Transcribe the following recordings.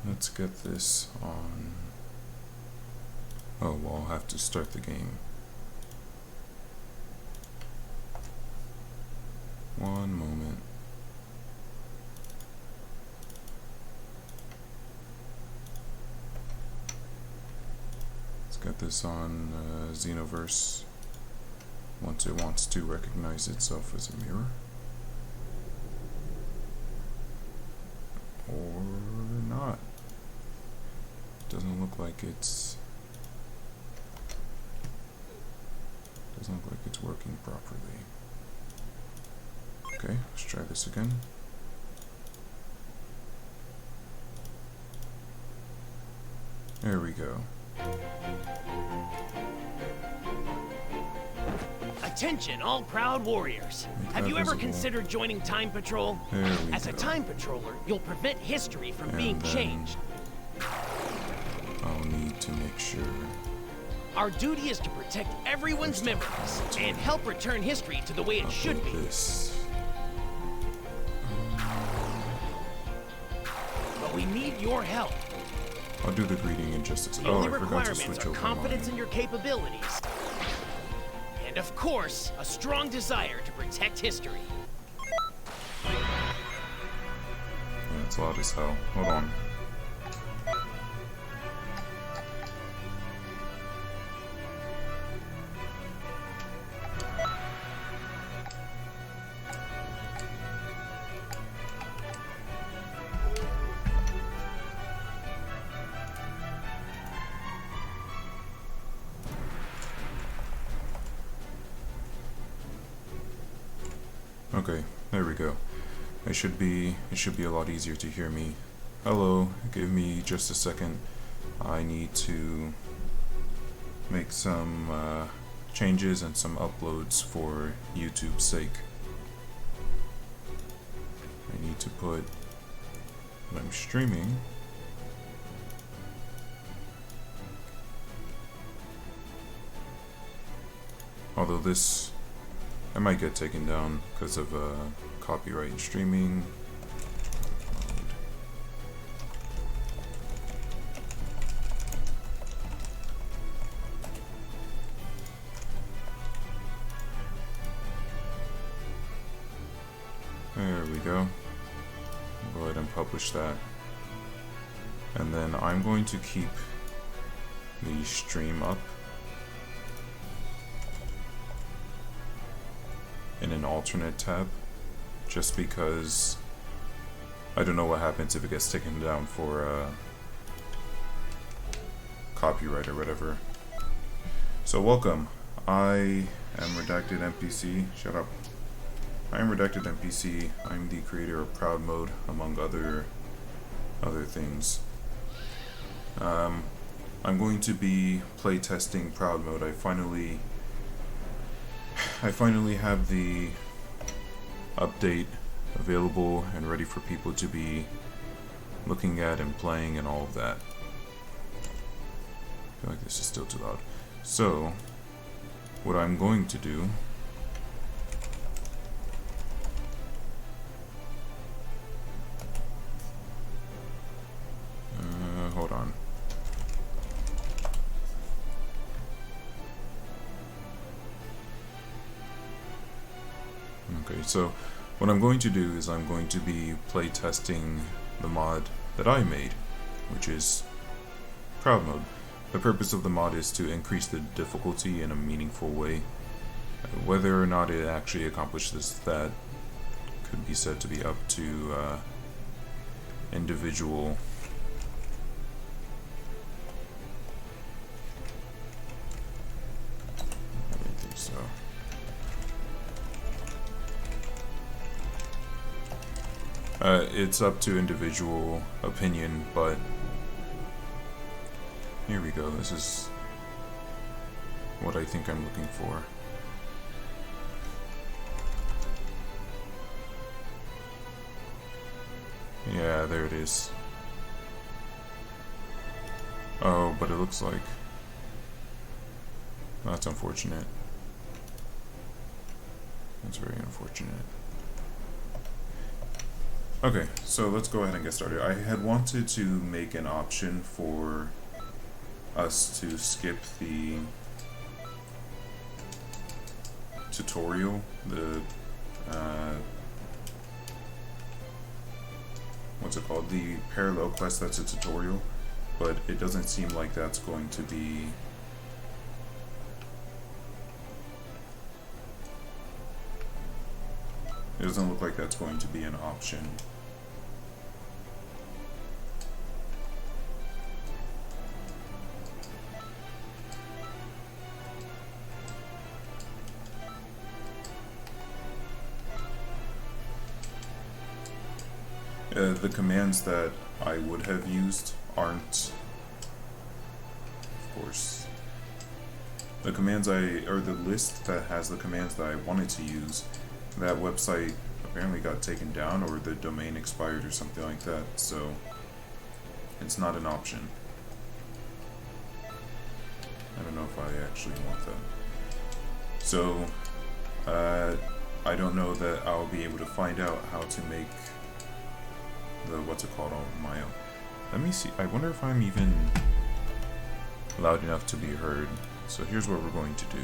Let's get this on. Oh, well, I'll have to start the game. One moment. Let's get this on Xenoverse once it wants to recognize itself as a mirror. Or not. Doesn't look like it's working properly. Okay, let's try this again. There we go. Attention, all proud warriors. Have you ever considered joining Time Patrol? As a Time Patroller, you'll prevent history from being changed. I'll need to make sure. Our duty is to protect everyone's memories and help return history to the way it should be. But we need your help. I'll do the greeting in just a second. The only requirements are confidence in your capabilities. And of course, a strong desire to protect history. Yeah, it's loud as hell. Hold on. Okay, there we go. It should be a lot easier to hear me. Hello, give me just a second. I need to make some changes and some uploads for YouTube's sake. I need to put when I'm streaming. Although this I might get taken down because of copyright in streaming. There we go. I'll go ahead and publish that. And then I'm going to keep the stream up in an alternate tab, just because I don't know what happens if it gets taken down for copyright or whatever. So welcome. I am Redacted NPC. Shut up. I am Redacted NPC. I'm the creator of Proud Mode, among other things. I'm going to be playtesting Proud Mode. I finally have the update available and ready for people to be looking at and playing and all of that. I feel like this is still too loud. So, what I'm going to do hold on. Okay, so what I'm going to do is I'm going to be playtesting the mod that I made, which is Proud Mode. The purpose of the mod is to increase the difficulty in a meaningful way. Whether or not it actually accomplishes that could be said to be up to individual I don't think so. It's up to individual opinion, but here we go. This is what I think I'm looking for. Yeah, there it is. Oh, but it looks like that's unfortunate. That's very unfortunate. Okay, so let's go ahead and get started. I had wanted to make an option for us to skip the tutorial, the what's it called? The parallel quest that's a tutorial, but it doesn't seem like that's going to be it doesn't look like that's going to be an option. The commands that I would have used aren't, of course, the commands or the list that has the commands that I wanted to use, that website apparently got taken down or the domain expired or something like that, so it's not an option. I don't know if I actually want that. So, I don't know that I'll be able to find out how to make the what's it called on my own. Let me see. I wonder if I'm even loud enough to be heard. So here's what we're going to do.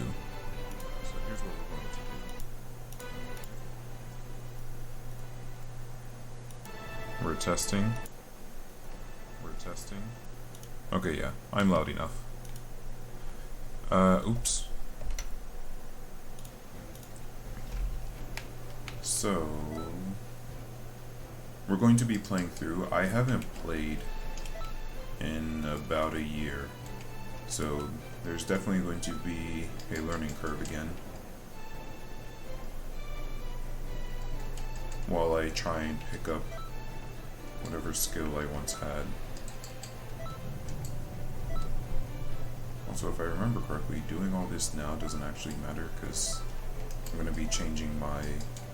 We're testing. Okay, yeah, I'm loud enough. Oops. So we're going to be playing through. I haven't played in about a year, so there's definitely going to be a learning curve again while I try and pick up whatever skill I once had. Also, if I remember correctly, doing all this now doesn't actually matter because I'm going to be changing my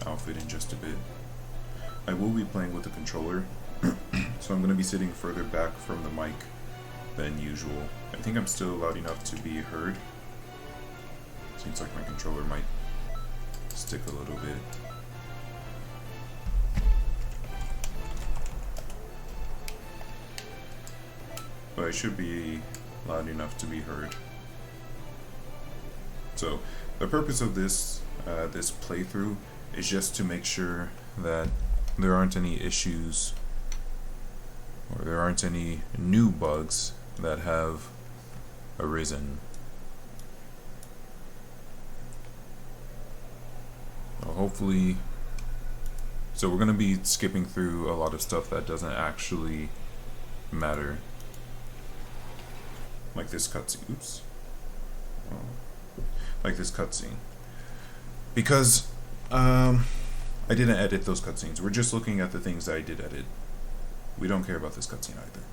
outfit in just a bit. I will be playing with the controller, so I'm going to be sitting further back from the mic than usual. I think I'm still loud enough to be heard. Seems like my controller might stick a little bit. But I should be loud enough to be heard. So the purpose of this this playthrough is just to make sure that there aren't any issues or there aren't any new bugs that have arisen. Well, hopefully, so we're going to be skipping through a lot of stuff that doesn't actually matter. Like this cutscene. Oops. Like this cutscene. Because I didn't edit those cutscenes. We're just looking at the things that I did edit. We don't care about this cutscene either.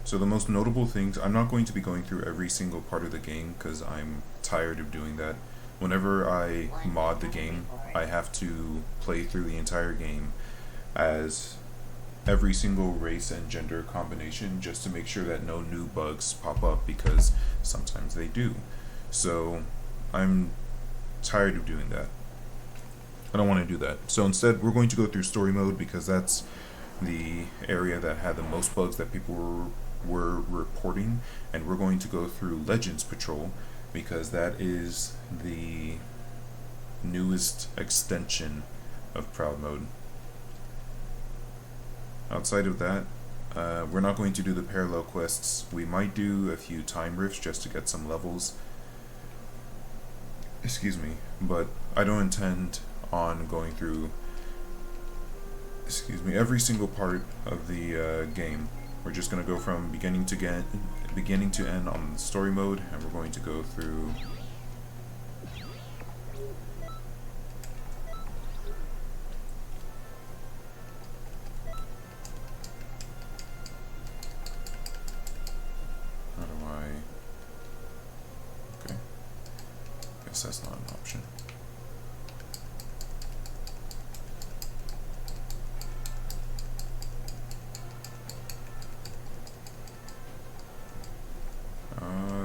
So the most notable things, I'm not going to be going through every single part of the game because I'm tired of doing that. Whenever I mod the game, I have to play through the entire game as every single race and gender combination just to make sure that no new bugs pop up, because sometimes they do. So I'm tired of doing that. I don't want to do that. So instead we're going to go through story mode because that's the area that had the most bugs that people were reporting, and we're going to go through Legends Patrol because that is the newest extension of Proud Mode. Outside of that, we're not going to do the parallel quests. We might do a few time rifts just to get some levels. Excuse me, but I don't intend on going through, every single part of the game. We're just going to go from beginning to end on the story mode, and we're going to go through that's not an option.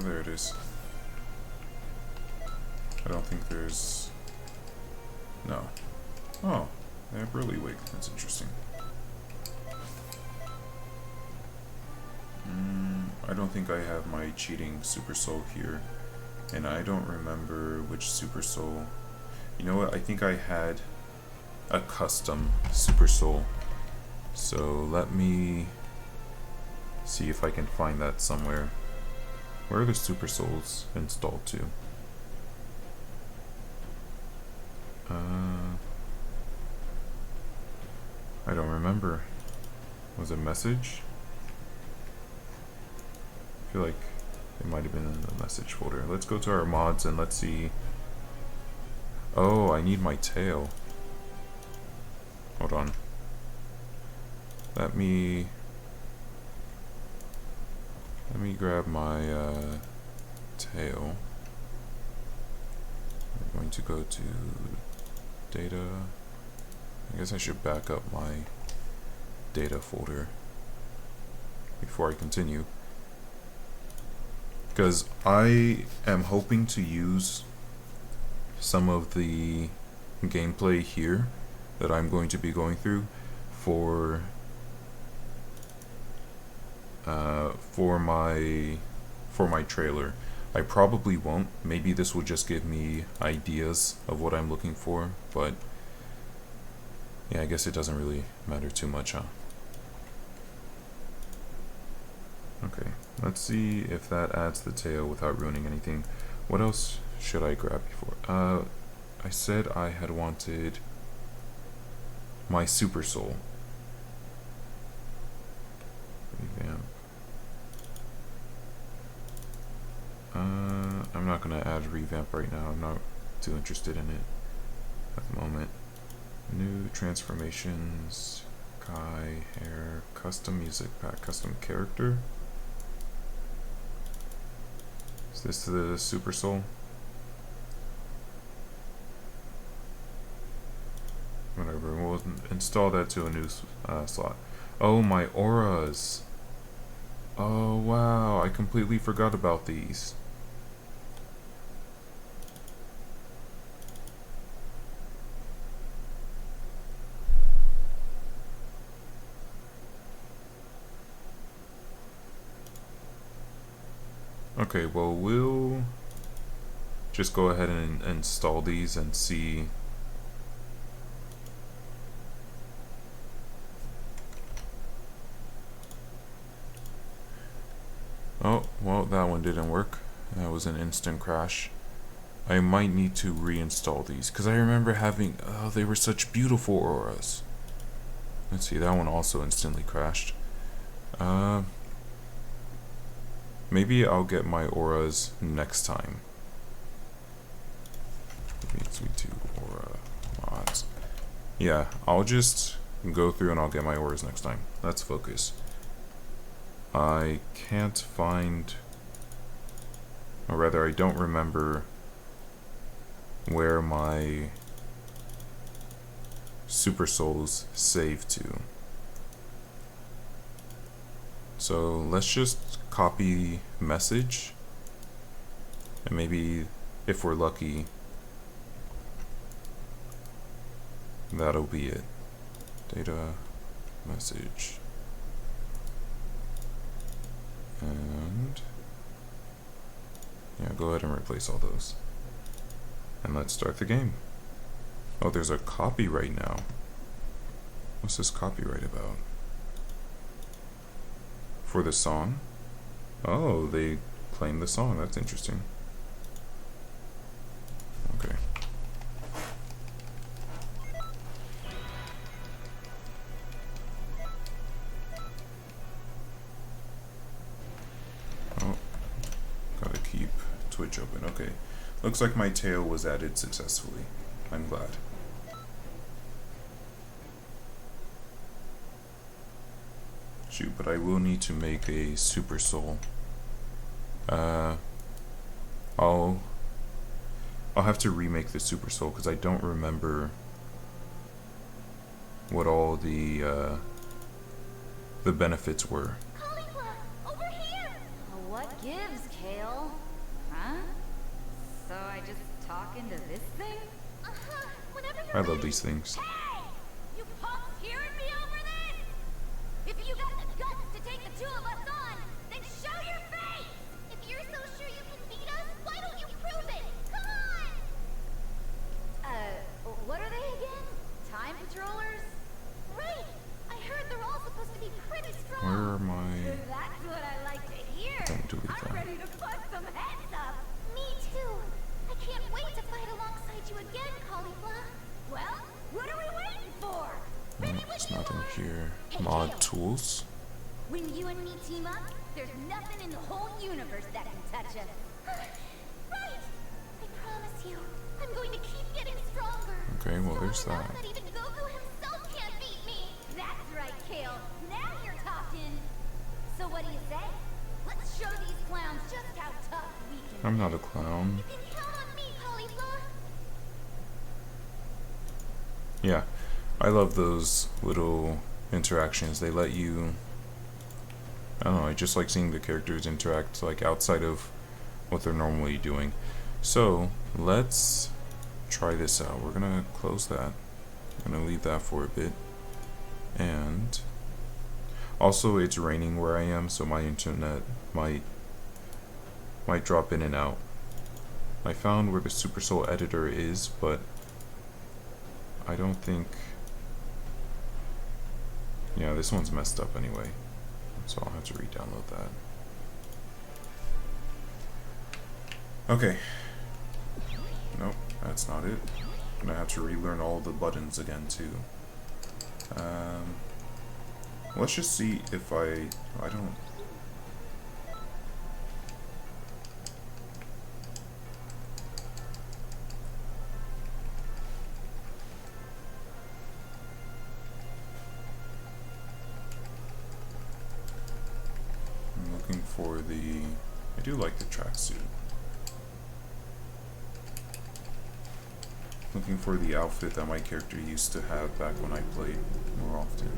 There it is. I don't think there's... No. Oh, Burlywig, that's interesting. I don't think I have my cheating Super Soul here, and I don't remember which Super Soul. You know what, I think I had a custom Super Soul, so let me see if I can find that somewhere. Where are the Super Souls installed to? I don't remember. Was it message? I feel like it might have been in the message folder. Let's go to our mods and let's see. Oh, I need my tail. Hold on. Let me grab my tail. I'm going to go to data. I guess I should back up my data folder before I continue, because I am hoping to use some of the gameplay here that I'm going to be going through for my trailer. I probably won't. Maybe this will just give me ideas of what I'm looking for, but yeah, I guess it doesn't really matter too much, huh? Okay, let's see if that adds the tail without ruining anything. What else should I grab before? I said I had wanted my Super Soul. Revamp. I'm not gonna add revamp right now. I'm not too interested in it at the moment. New transformations, Kai, hair, custom music pack, custom character. Is this the Super Soul? Whatever, we'll install that to a new slot. Oh, my auras. Oh, wow, I completely forgot about these. Okay, well, we'll just go ahead and install these and see. Oh, well, that one didn't work. That was an instant crash. I might need to reinstall these, because I remember having, oh, they were such beautiful auras. Let's see, that one also instantly crashed. Maybe I'll get my auras next time. Leads me to aura mods. Yeah, I'll just go through and I'll get my auras next time. Let's focus. I can't find, or rather I don't remember where my Super Souls save to. So let's just copy message, and maybe if we're lucky, that'll be it. Data, message, and yeah, go ahead and replace all those. And let's start the game. Oh, there's a copyright now. What's this copyright about? For the song? Oh, they claimed the song. That's interesting. Okay. Oh, gotta keep Twitch open. Okay. Looks like my tail was added successfully. I'm glad. Shoot, but I will need to make a Super Soul. I'll have to remake the Super Soul because I don't remember what all the benefits were. Over here! What gives, Kale? Huh? So I just talk into this thing? I love these things. Hey! here. Hey, Mod Kale. tools. When you and me team up, there's nothing in the whole universe that can touch us. Right! I promise you, I'm going to keep getting stronger. Okay, well there's Strong enough that. that even Goku himself can't beat me. That's right, Kale. Now you're talking. So what do you say? Let's show these clowns just how tough we can I'm be. not a clown. You can count on me, Caulifla. Yeah, I love those little interactions. They let you, I don't know, I just like seeing the characters interact like outside of what they're normally doing. So let's try this out. We're gonna close that. I'm gonna leave that for a bit. And also it's raining where I am, so my internet might drop in and out. I found where the Super Soul editor is, but I don't think, yeah, this one's messed up anyway, so I'll have to re-download that. Okay. Nope, that's not it. I'm gonna have to relearn all the buttons again too. Let's just see if I don't. I'm looking for the, I do like the tracksuit. Looking for the outfit that my character used to have back when I played more often.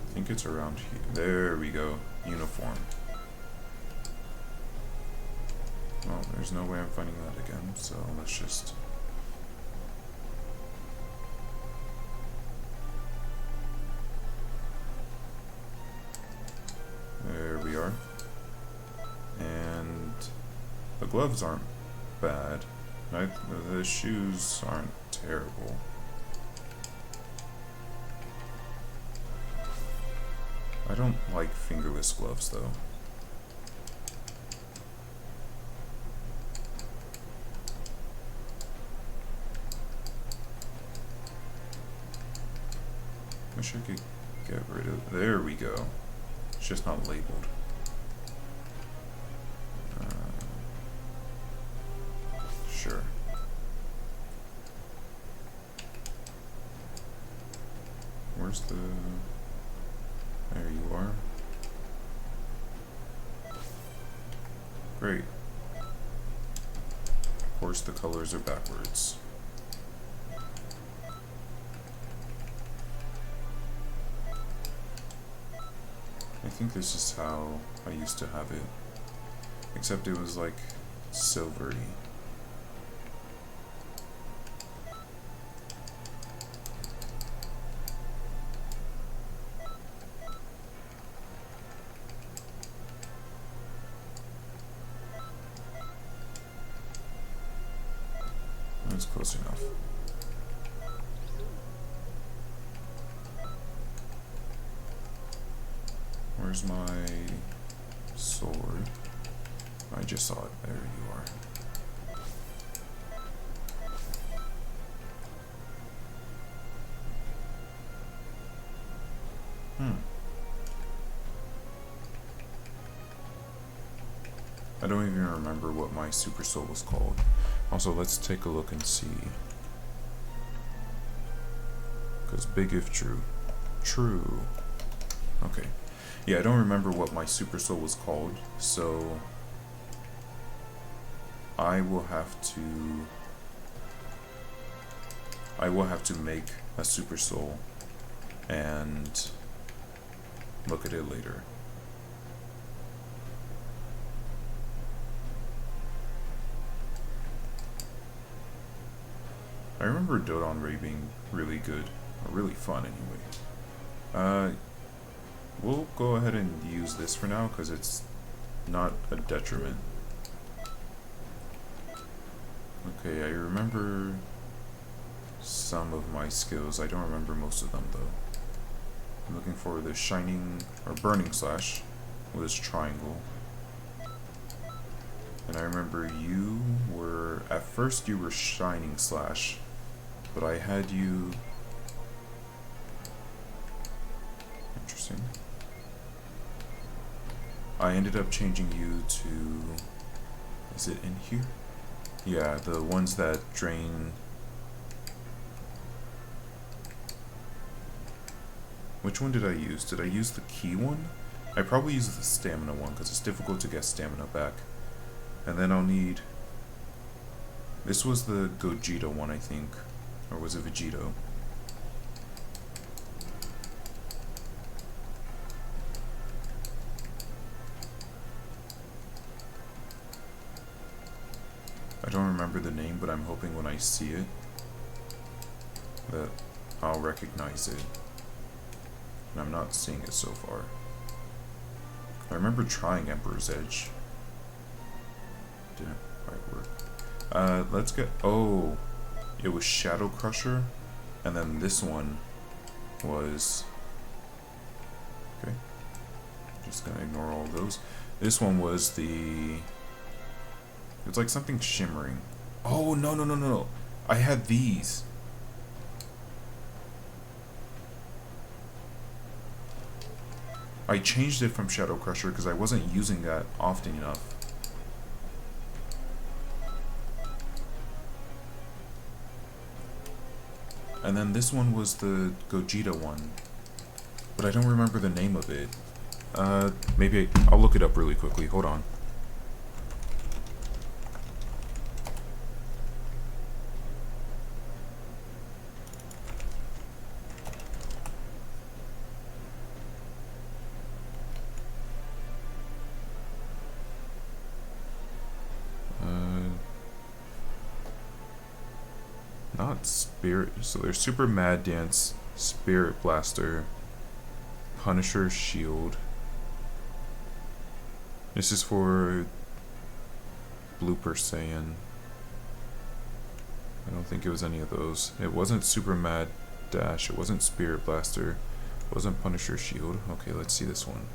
I think it's around here. There we go. Uniform. Well, there's no way I'm finding that again, so let's just... There we are. And the gloves aren't bad. The shoes aren't terrible. I don't like fingerless gloves though. Wish I could get rid of. There we go. It's just not labeled. Sure. Where's the... There you are. Great. Of course the colors are backwards. I think this is how I used to have it. Except it was like silvery. That's close enough. Where's my sword? I just saw it. There you are. I don't even remember what my super soul was called. Also, let's take a look and see. Because big if true. True. Okay. Yeah, I don't remember what my super soul was called, so I will have to make a super soul and look at it later. I remember Dodon Ray being really good, or really fun anyway. We'll go ahead and use this for now because it's not a detriment. Okay, I remember some of my skills. I don't remember most of them though. I'm looking for the shining or burning slash with this triangle. And I remember you were, at first you were shining slash, but I had you Interesting. I ended up changing you to... Is it in here? Yeah, the ones that drain... Which one did I use? Did I use the key one? I probably used the stamina one because it's difficult to get stamina back. And then I'll need... This was the Gogeta one, I think. Or was it Vegito? I don't remember the name, but I'm hoping when I see it that I'll recognize it. And I'm not seeing it so far. I remember trying Emperor's Edge. Didn't quite work. Let's get... Oh! It was Shadow Crusher. And then this one was... Okay. Just gonna ignore all those. This one was the... It's like something shimmering. Oh, no, no, no, no, no. I had these. I changed it from Shadow Crusher because I wasn't using that often enough. And then this one was the Gogeta one. But I don't remember the name of it. Maybe I'll look it up really quickly. Hold on. Not Spirit. So there's Super Mad Dance, Spirit Blaster, Punisher Shield. This is for Blooper Saiyan. I don't think it was any of those. It wasn't Super Mad Dash. It wasn't Spirit Blaster. It wasn't Punisher Shield. Okay, let's see this one.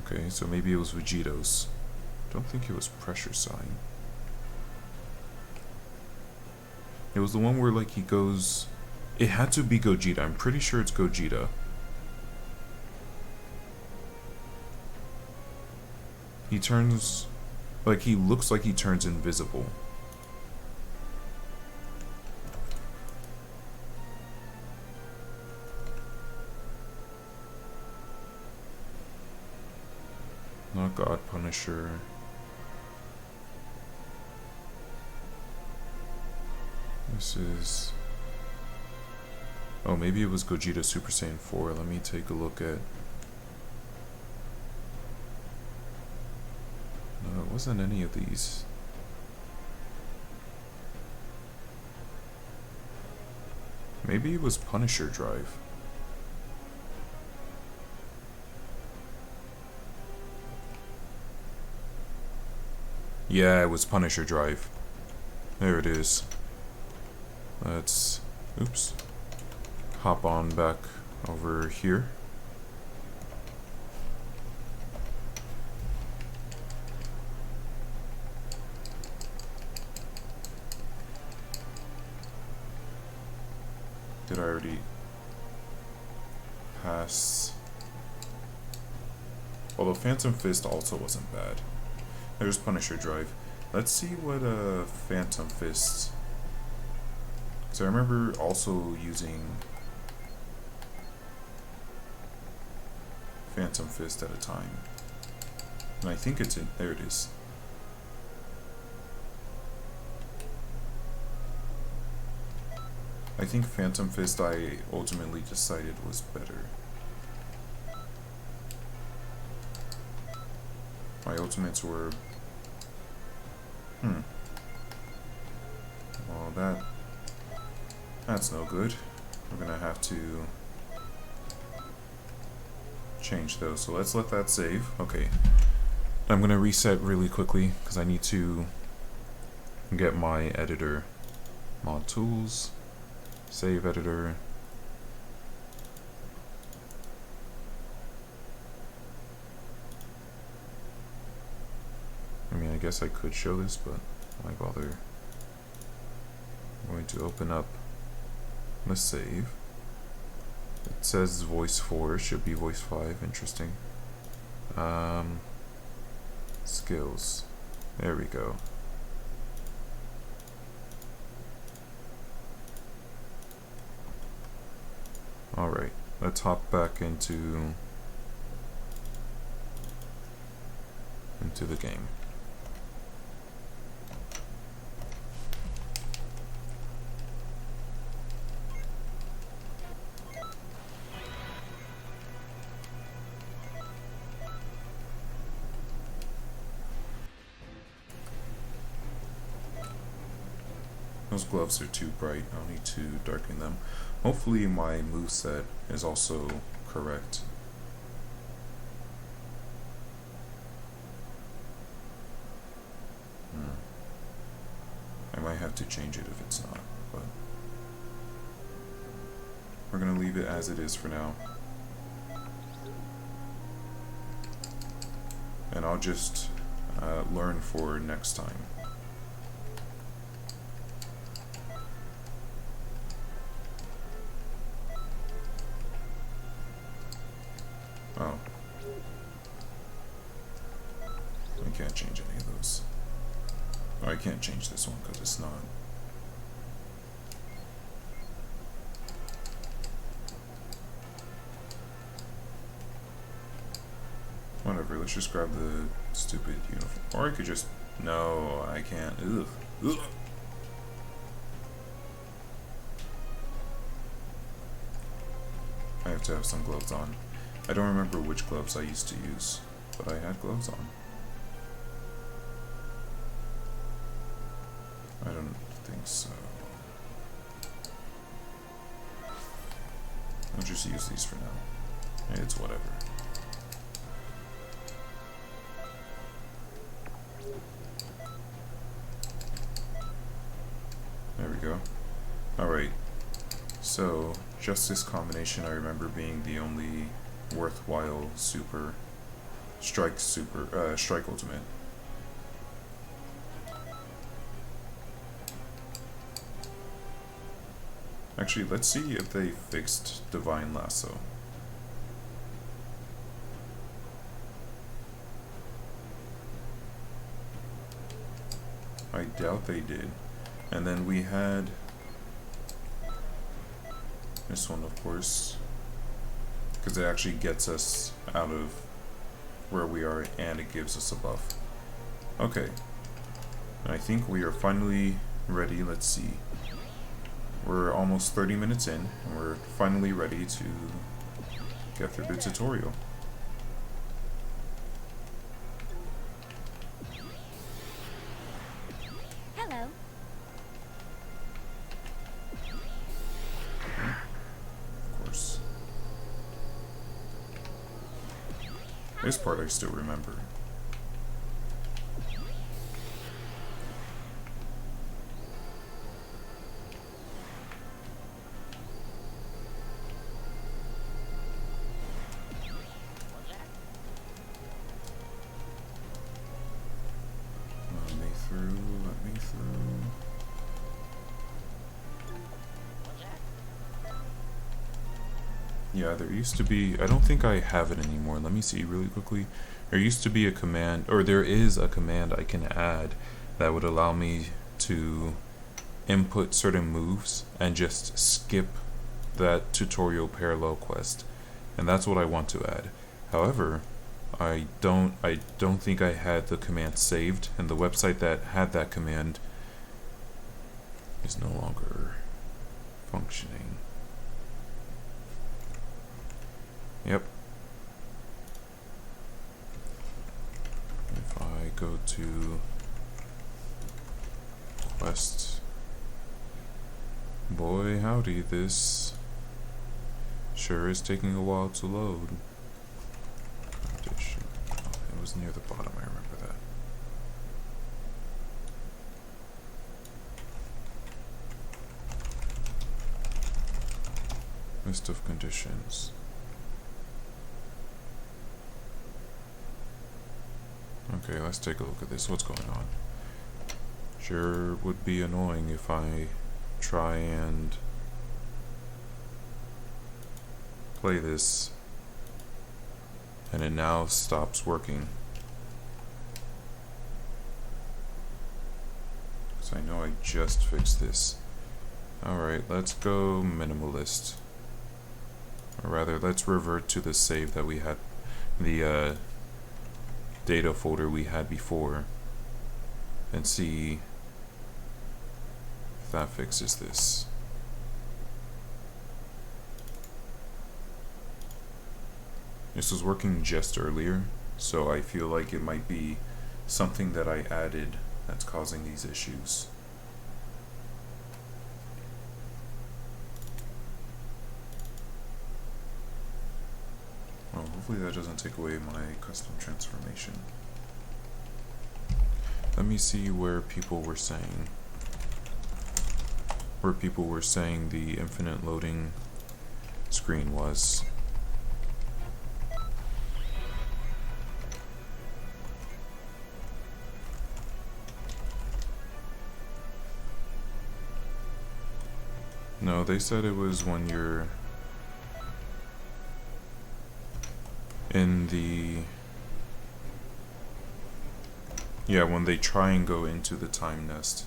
Okay, so maybe it was Vegito's. Don't think it was Pressure Sign. It was the one where, like, he goes... It had to be Gogeta. I'm pretty sure it's Gogeta. He turns... Like, he looks like he turns invisible. Not God Punisher. This is... Oh, maybe it was Gogeta Super Saiyan 4. Let me take a look at... No, it wasn't any of these. Maybe it was Punisher Drive. Yeah, it was Punisher Drive. There it is. Let's... Oops. Hop on back over here. Did I already pass? Although Phantom Fist also wasn't bad. There's Punisher Drive. Let's see what Phantom Fist... So I remember also using Phantom Fist at a time. And I think it's in... There it is. I think Phantom Fist I ultimately decided was better. My ultimates were... Well, that's no good. We're gonna have to change those. So let's let that save. Okay. I'm gonna reset really quickly because I need to get my editor. Mod tools. Save editor. I mean, I guess I could show this, but why bother? I'm going to open up Let's save. It says voice 4, should be voice 5. Interesting. Skills. There we go. Alright, let's hop back into the game. Those gloves are too bright. I'll need to darken them. Hopefully my moveset is also correct. I might have to change it if it's not, but we're gonna leave it as it is for now. And I'll just learn for next time. Oh. I can't change any of those. Oh, I can't change this one because it's not. Whatever, let's just grab the stupid uniform. Or I could just... No, I can't. Ugh. Ugh. I have to have some gloves on. I don't remember which gloves I used to use, but I had gloves on. I don't think so. I'll just use these for now. It's whatever. There we go. Alright. So, just this combination I remember being the only worthwhile strike ultimate. Actually, let's see if they fixed Divine Lasso. I doubt they did. And then we had this one, of course, because it actually gets us out of where we are and it gives us a buff. Okay, I think we are finally ready. Let's see. We're almost 30 minutes in, and we're finally ready to get through the tutorial. Hello. Of course. This part I still remember. Let me through. Yeah, there used to be, I don't think I have it anymore. Let me see really quickly. There used to be a command, or there is a command I can add that would allow me to input certain moves and just skip that tutorial parallel quest. And that's what I want to add. However, I don't think I had the command saved, and the website that had that command is no longer functioning. Yep. If I go to quest, boy howdy, this sure is taking a while to load. Condition. Oh, it was near the bottom, I remember that. List of conditions. Okay, let's take a look at this. What's going on? Sure would be annoying if I try and play this, and it now stops working. So I know I just fixed this. Alright, let's go minimalist. Or rather, let's revert to the save that we had, the data folder we had before, and see if that fixes this. This was working just earlier, so I feel like it might be something that I added that's causing these issues. Well, hopefully that doesn't take away my custom transformation. Let me see where people were saying the infinite loading screen was. No, they said it was when you're in the... Yeah, when they try and go into the time nest.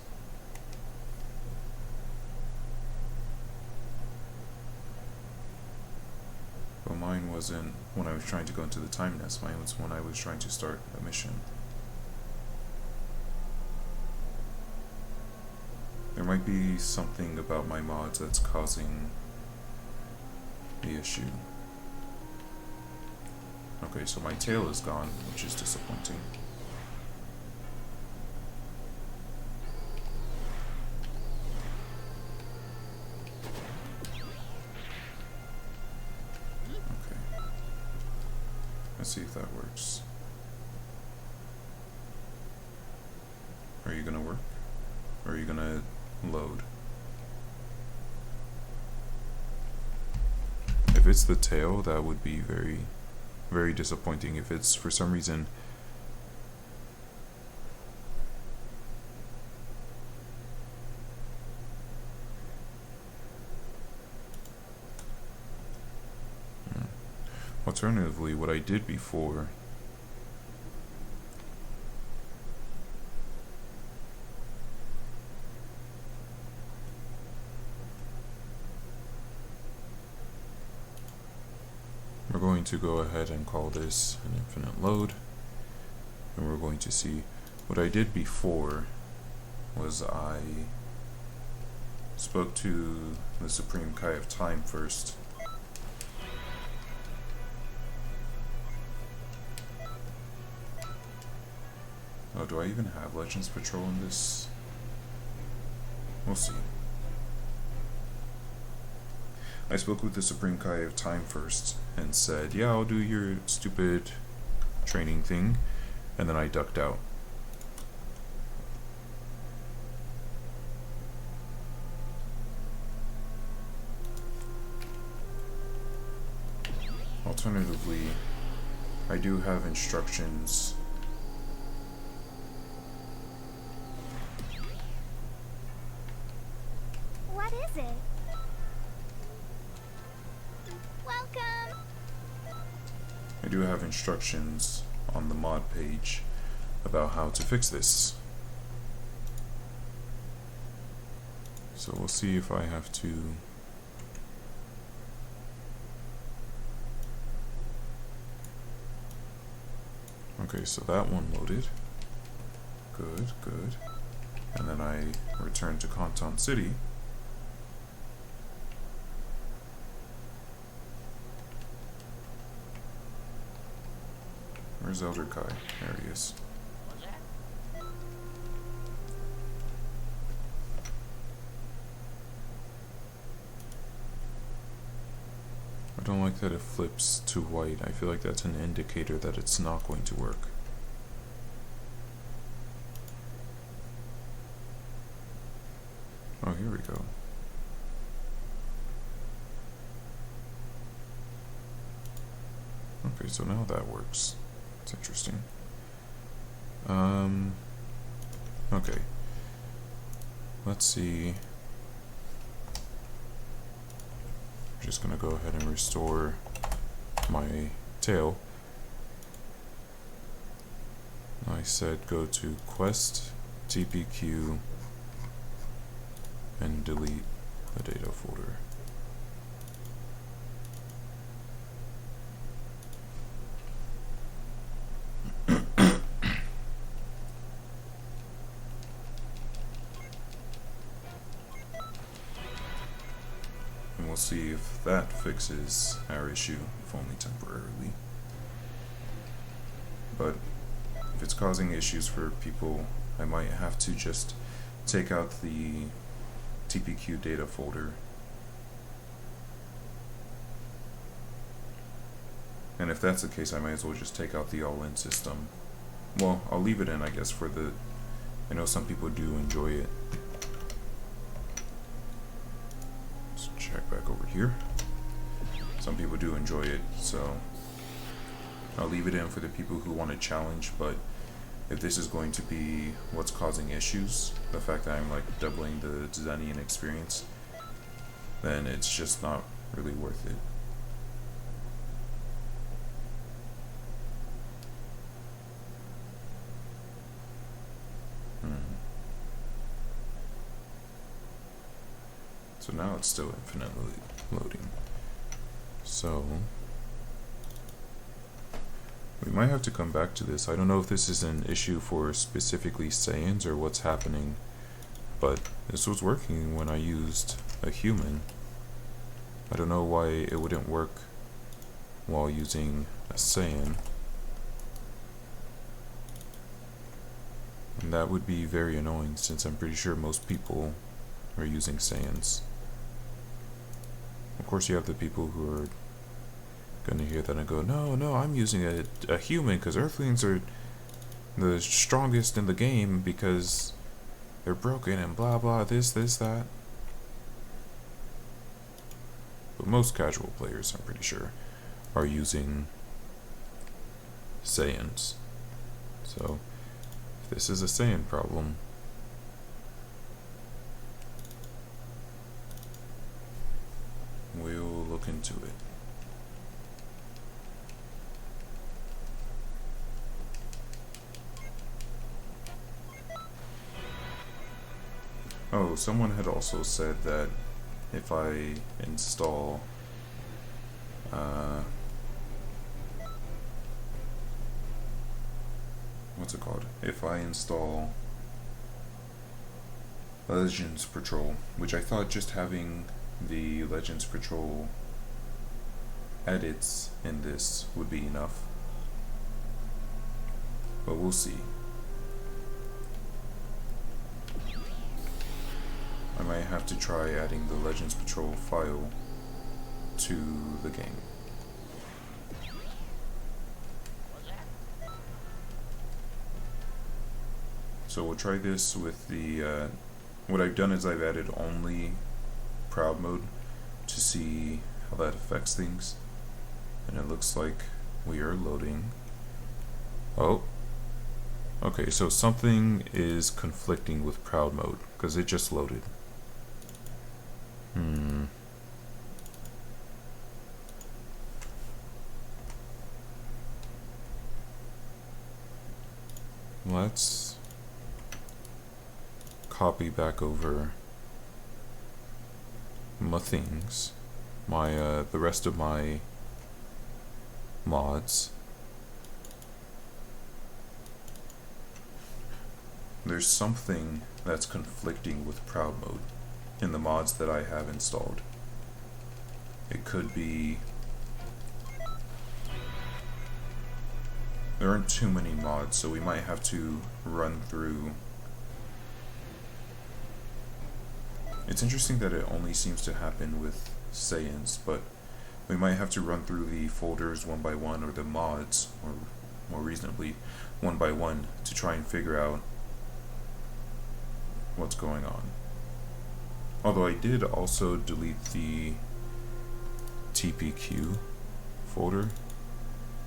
But mine wasn't when I was trying to go into the time nest. Mine was when I was trying to start a mission. There might be something about my mods that's causing the issue. Okay, so my tail is gone, which is disappointing. Okay. Let's see if that works. Are you gonna work? Or are you gonna load? If it's the tail, that would be very, very disappointing. If it's for some reason alternatively, what I did before we're going to go ahead and call this an infinite load, and we're going to see what I did before was I spoke to the Supreme Kai of Time first. Oh, do I even have Legends Patrol in this? We'll see. I spoke with the Supreme Kai of Time first and said, yeah, I'll do your stupid training thing, and then I ducked out. Alternatively, I do have instructions. What is it? Welcome! I do have instructions on the mod page about how to fix this. So we'll see if I have to okay, so that one loaded. Good, good. And then I return to Canton City. Where's Elder Kai? There he is. I don't like that it flips to white. I feel like that's an indicator that it's not going to work. Oh, here we go. Okay, so now that works. It's interesting. Okay. Let's see. I'm just gonna go ahead and restore my tail. I said go to quest, TPQ, and delete the data folder. And we'll see if that fixes our issue, if only temporarily. But if it's causing issues for people, I might have to just take out the TPQ data folder. And if that's the case, I might as well just take out the all-in system. Well, I'll leave it in, I guess, for the... I know some people do enjoy it. Let's check back over here. Some people do enjoy it, so I'll leave it in for the people who want to challenge, but if this is going to be what's causing issues, the fact that I'm like doubling the Zenian experience, then it's just not really worth it. So now it's still infinitely loading. So we might have to come back to this. I don't know if this is an issue for specifically Saiyans or what's happening, but this was working when I used a human. I don't know why it wouldn't work while using a Saiyan. And that would be very annoying since I'm pretty sure most people are using Saiyans. Of course you have the people who are gonna hear that and go, no, I'm using a human because Earthlings are the strongest in the game because they're broken and blah blah, this, that. But most casual players, I'm pretty sure, are using Saiyans. So, if this is a Saiyan problem, we'll look into it. Oh, someone had also said that if I install what's it called? If I install Legends Patrol, which I thought just having the Legends Patrol edits in this would be enough, but we'll see. I might have to try adding the Legends Patrol file to the game. So we'll try this with the, what I've done is I've added only Proud Mode to see how that affects things. And it looks like we are loading. Oh. Okay, so something is conflicting with Proud Mode, because it just loaded. Let's copy back over my things, my the rest of my mods. There's something that's conflicting with Proud Mode in the mods that I have installed. It could be... There aren't too many mods, so we might have to run through... It's interesting that it only seems to happen with Saiyans, but we might have to run through the folders one by one, or the mods, or more reasonably, one by one, to try and figure out what's going on. Although I did also delete the TPQ folder,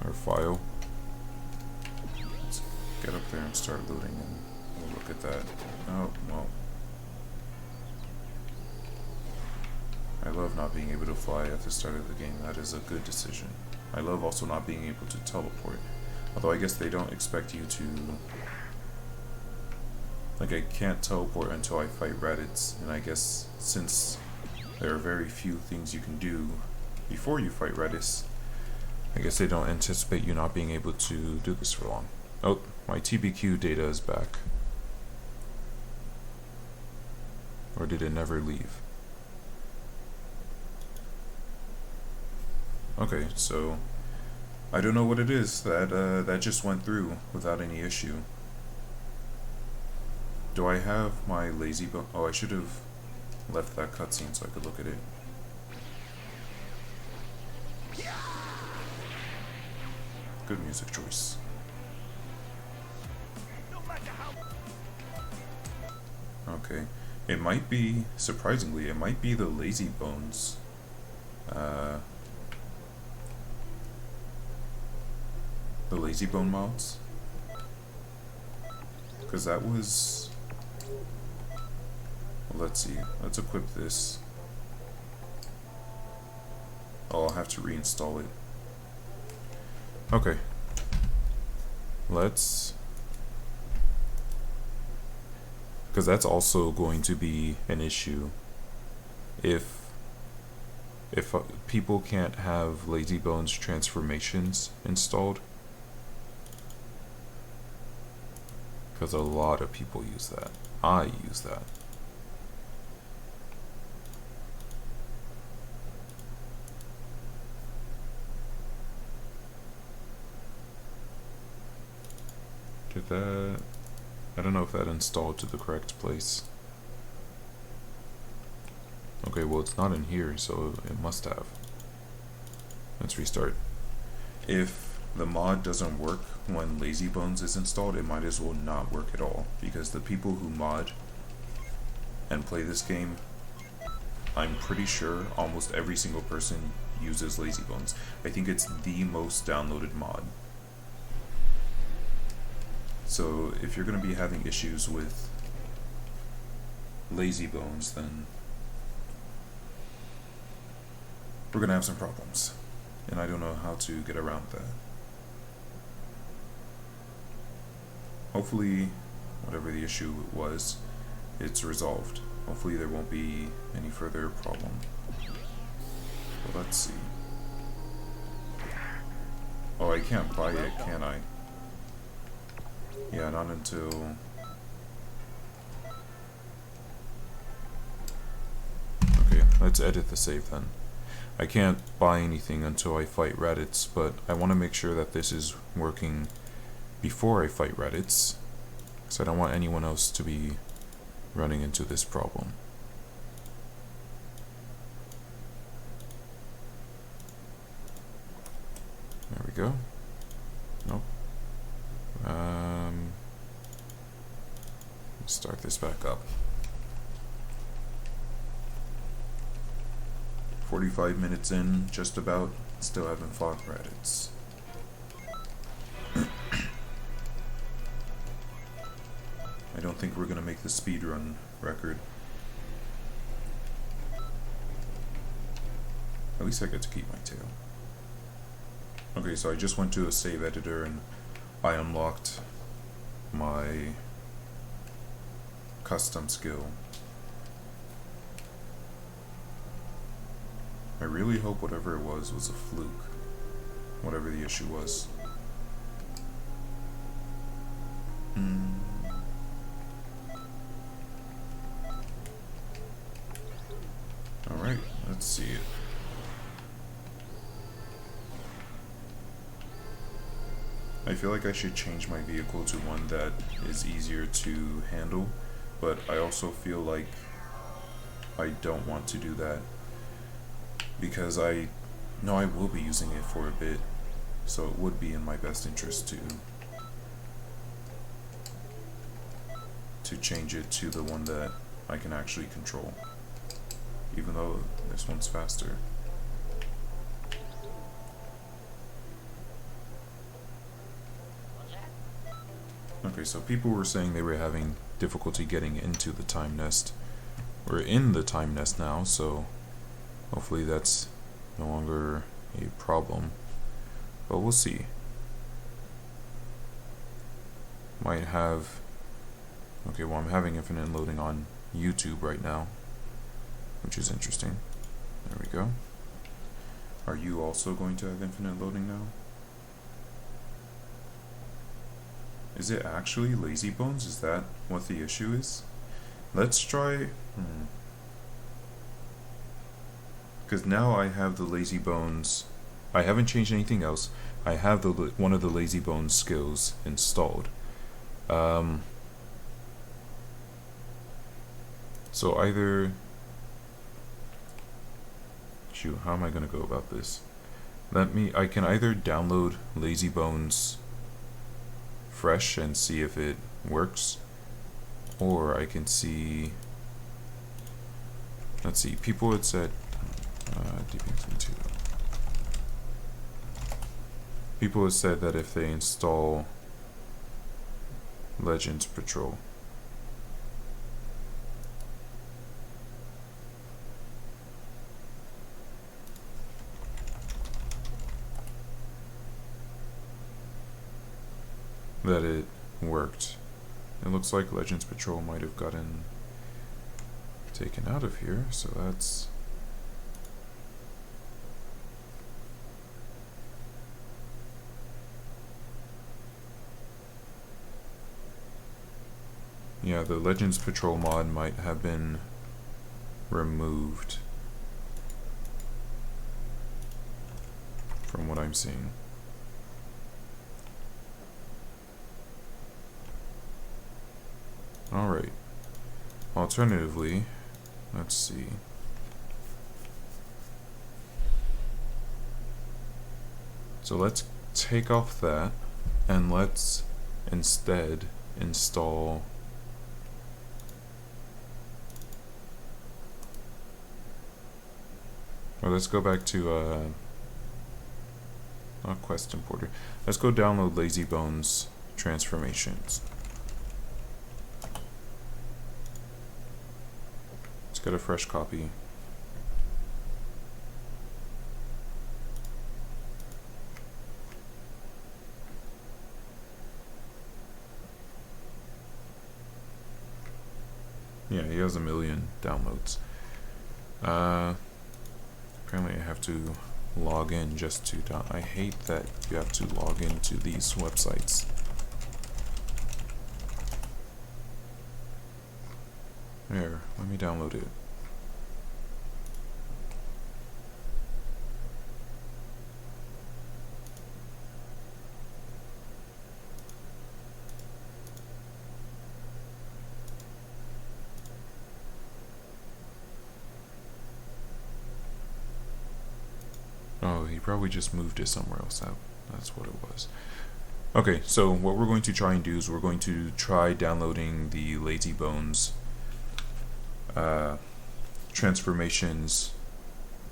or file. Let's get up there and start loading, and we'll look at that. Oh, well. I love not being able to fly at the start of the game. That is a good decision. I love also not being able to teleport. Although I guess they don't expect you to... Like, I can't teleport until I fight Raditz, and I guess since there are very few things you can do before you fight Raditz, I guess they don't anticipate you not being able to do this for long. Oh, my TBQ data is back. Or did it never leave? Okay, so I don't know what it is that just went through without any issue. Do I have my lazy bone? Oh, I should have left that cutscene so I could look at it. Good music choice. Okay, it might be, surprisingly, it might be the lazy bones. The lazy bone mods. Because that was... Well, let's see. Let's equip this. Oh, I'll have to reinstall it. Okay. Let's... Because that's also going to be an issue. If people can't have Lazy Bones transformations installed. Because a lot of people use that. I use that. Did that... I don't know if that installed to the correct place. Okay, well it's not in here, so it must have. Let's restart. If the mod doesn't work when Lazy Bones is installed, it might as well not work at all, because the people who mod and play this game, I'm pretty sure almost every single person uses Lazy Bones. I think it's the most downloaded mod. So if you're going to be having issues with Lazy Bones, then we're going to have some problems. And I don't know how to get around that. Hopefully, whatever the issue was, it's resolved. Hopefully there won't be any further problem. But let's see. Oh, I can't buy it, can I? Yeah, not until... Okay, let's edit the save then. I can't buy anything until I fight Raditz, but I want to make sure that this is working before I fight Raditz, because I don't want anyone else to be running into this problem. There we go. Nope. Let's start this back up. 45 minutes in, just about, still haven't fought Raditz. I don't think we're gonna make the speedrun record. At least I get to keep my tail. Okay, so I just went to a save editor and I unlocked my custom skill. I really hope whatever it was a fluke. Whatever the issue was. Alright, let's see it. I feel like I should change my vehicle to one that is easier to handle, but I also feel like I don't want to do that because I know I will be using it for a bit, so it would be in my best interest to change it to the one that I can actually control, even though this one's faster. Okay, so people were saying they were having difficulty getting into the time nest. We're in the time nest now, so Hopefully that's no longer a problem, but we'll see. Might have... Okay, well, I'm having infinite loading on YouTube right now, which is interesting. There we go. Are you also going to have infinite loading now? Is it actually lazy bones? Is that what the issue is? Let's try... Because now I have the lazy bones. I haven't changed anything else. I have the one of the lazy bones skills installed. So either... Shoot, how am I going to go about this? I can either download lazy bones fresh and see if it works, or I can see... Let's see, people had said... DBX2. People have said that if they install Legends Patrol, that it worked. It looks like Legends Patrol might have gotten taken out of here, so that's... Yeah, the Legends Patrol mod might have been removed from what I'm seeing. Alright. Alternatively, let's see. So let's take off that and let's instead install let's go back to not Quest Importer. Let's go download Lazy Bones transformations. Let's get a fresh copy. Yeah, he has 1 million downloads. Apparently I have to log in just to I hate that you have to log into these websites. There, let me download it. Oh, he probably just moved it somewhere else. That's what it was. Okay, so what we're going to try and do is we're going to try downloading the Lazy Bones transformations,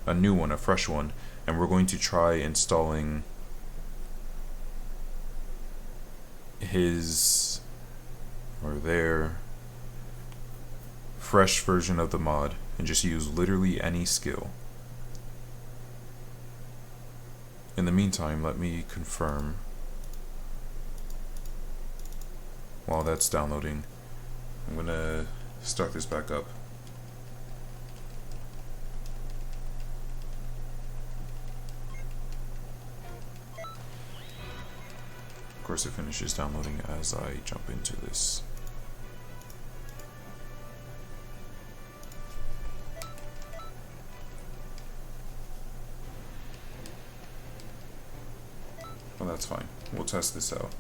a new one, a fresh one, and we're going to try installing his or their fresh version of the mod and just use literally any skill. In the meantime, let me confirm while that's downloading. I'm gonna start this back up. Of course, it finishes downloading as I jump into this. Well, that's fine. We'll test this out.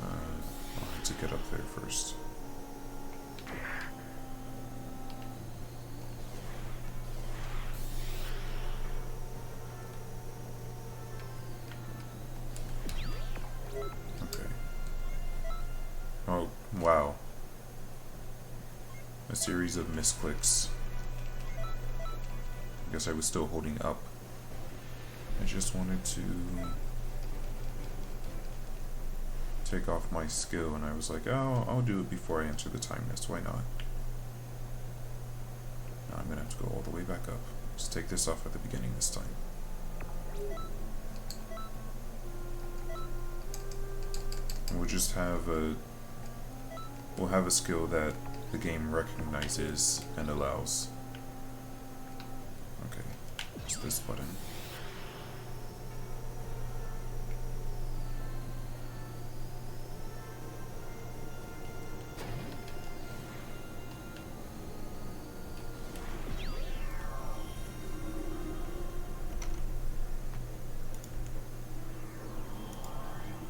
I'll have to get up there first. Okay. Oh, wow. a series of misclicks. I guess I was still holding up. I just wanted to take off my skill, and I was like, oh, I'll do it before I enter the time nest. Why not? Now I'm gonna have to go all the way back up. Just take this off at the beginning this time. We'll just have a skill that the game recognizes and allows. Okay, it's this button.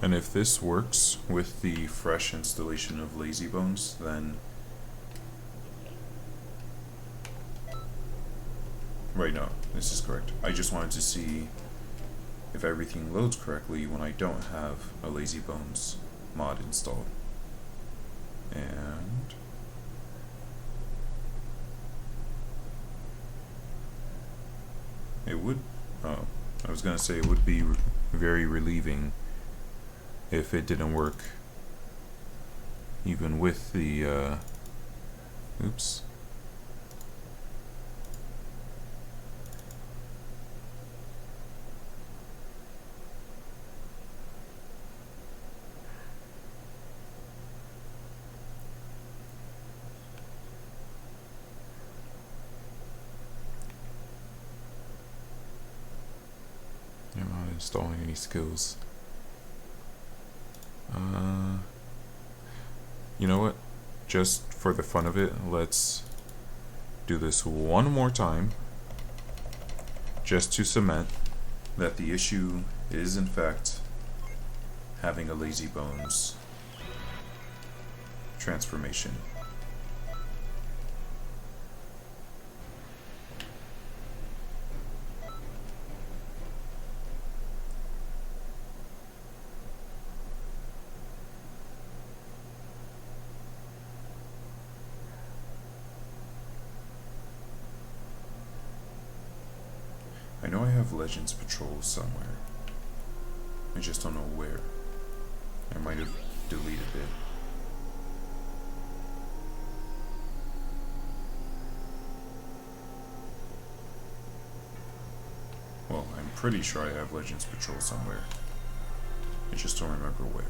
And if this works with the fresh installation of Lazy Bones, then... Right, no, this is correct. I just wanted to see if everything loads correctly when I don't have a Lazy Bones mod installed. And... it would... oh, I was gonna say it would be very relieving if it didn't work even with the oops. I'm not installing any skills. You know what? Just for the fun of it, let's do this one more time, just to cement that the issue is in fact having a Lazy Bones transformation. I know I have Legends Patrol somewhere. I just don't know where. I might have deleted it. Well, I'm pretty sure I have Legends Patrol somewhere. I just don't remember where.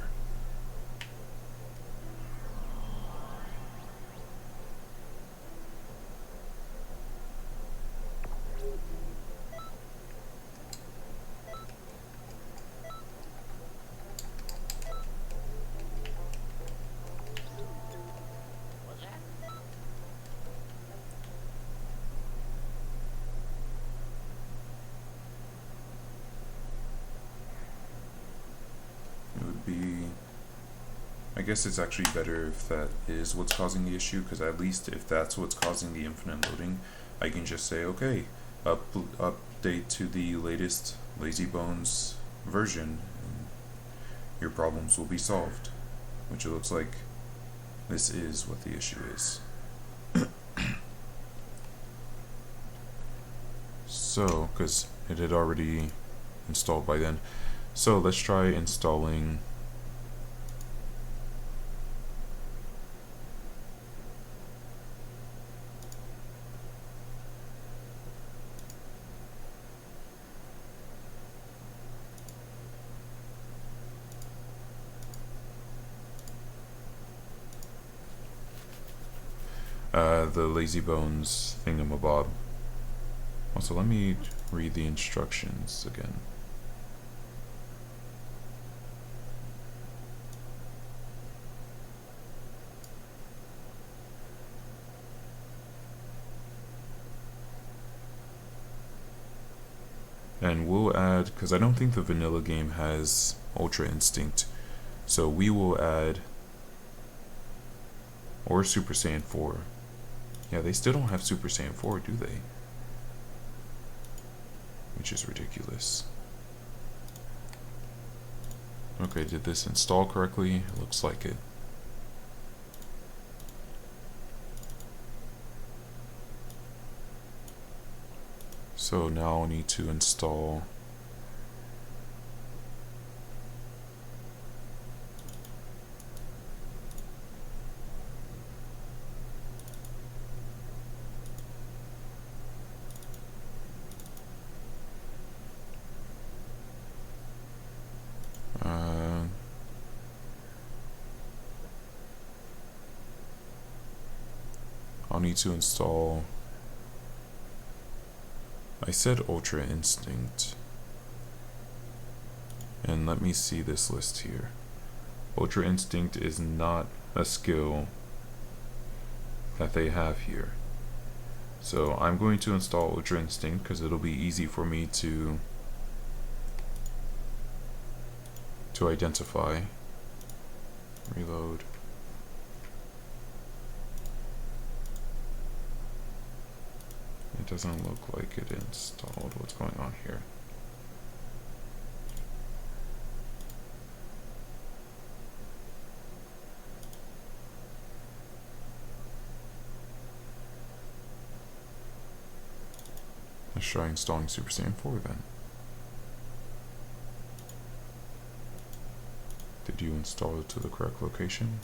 I guess it's actually better if that is what's causing the issue, because at least if that's what's causing the infinite loading, I can just say, okay, update to the latest Lazy Bones version, and your problems will be solved. Which it looks like this is what the issue is. So, because it had already installed by then. So let's try installing the Lazy Bones thingamabob. Also, let me read the instructions again. And we'll add, because I don't think the vanilla game has Ultra Instinct, so we will add, or Super Saiyan 4. Yeah, they still don't have Super Saiyan 4, do they? Which is ridiculous. Okay, did this install correctly? It looks like it. So now I'll need to install I'll need to install, I said Ultra Instinct, and let me see this list here. Ultra Instinct is not a skill that they have here. So I'm going to install Ultra Instinct because it'll be easy for me to identify. Reload. It doesn't look like it installed. What's going on here? Let's try installing Super Saiyan 4 then. Did you install it to the correct location?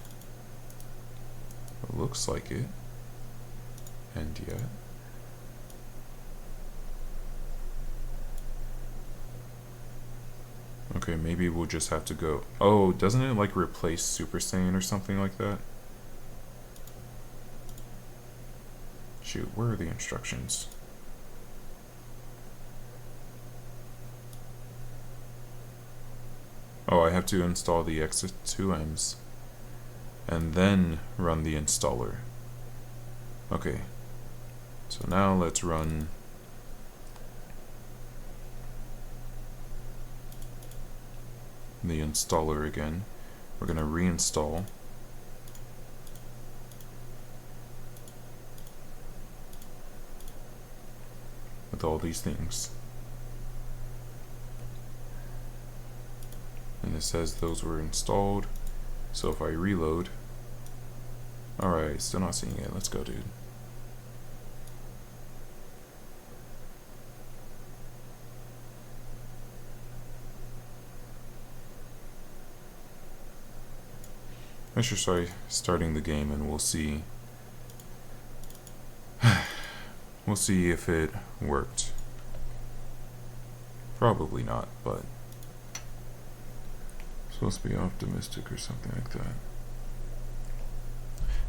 It looks like it. And yet. Okay, maybe we'll just have to go. Oh, doesn't it like replace Super Saiyan or something like that? Shoot, where are the instructions? Oh, I have to install the X2Ms and then run the installer. Okay, so now let's run the installer again. We're going to reinstall. With all these things. And it says those were installed. So if I reload, alright, still not seeing it. Let's go, dude. Let's just try starting the game and we'll see. We'll see if it worked. Probably not, but supposed to be optimistic or something like that.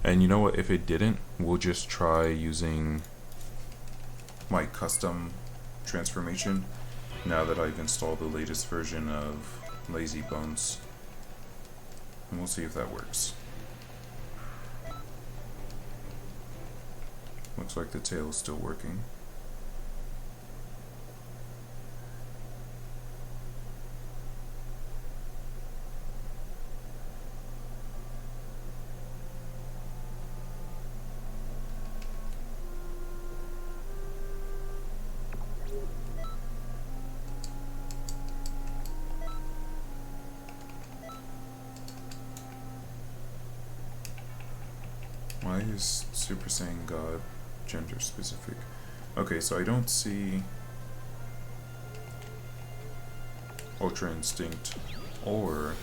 And you know what, if it didn't, we'll just try using my custom transformation now that I've installed the latest version of Lazy Bones. And we'll see if that works. Looks like the tail is still working. Why is Super Saiyan God gender specific? Okay, so I don't see Ultra Instinct or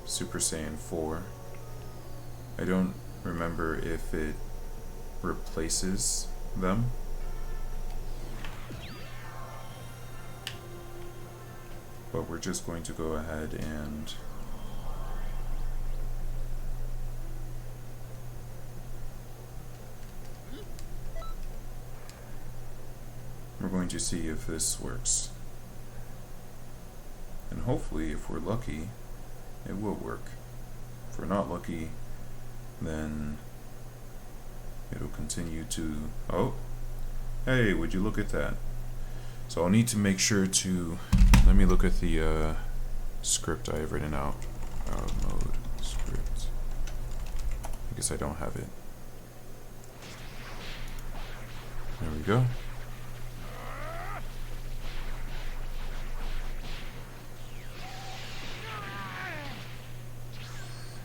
Super Saiyan 4. I don't remember if it replaces them. But we're just going to go ahead and we're going to see if this works. And hopefully, if we're lucky, it will work. If we're not lucky, then it'll continue to... Oh! Hey, would you look at that? So I'll need to make sure to... Let me look at the script I have written out. Mode script. I guess I don't have it. There we go.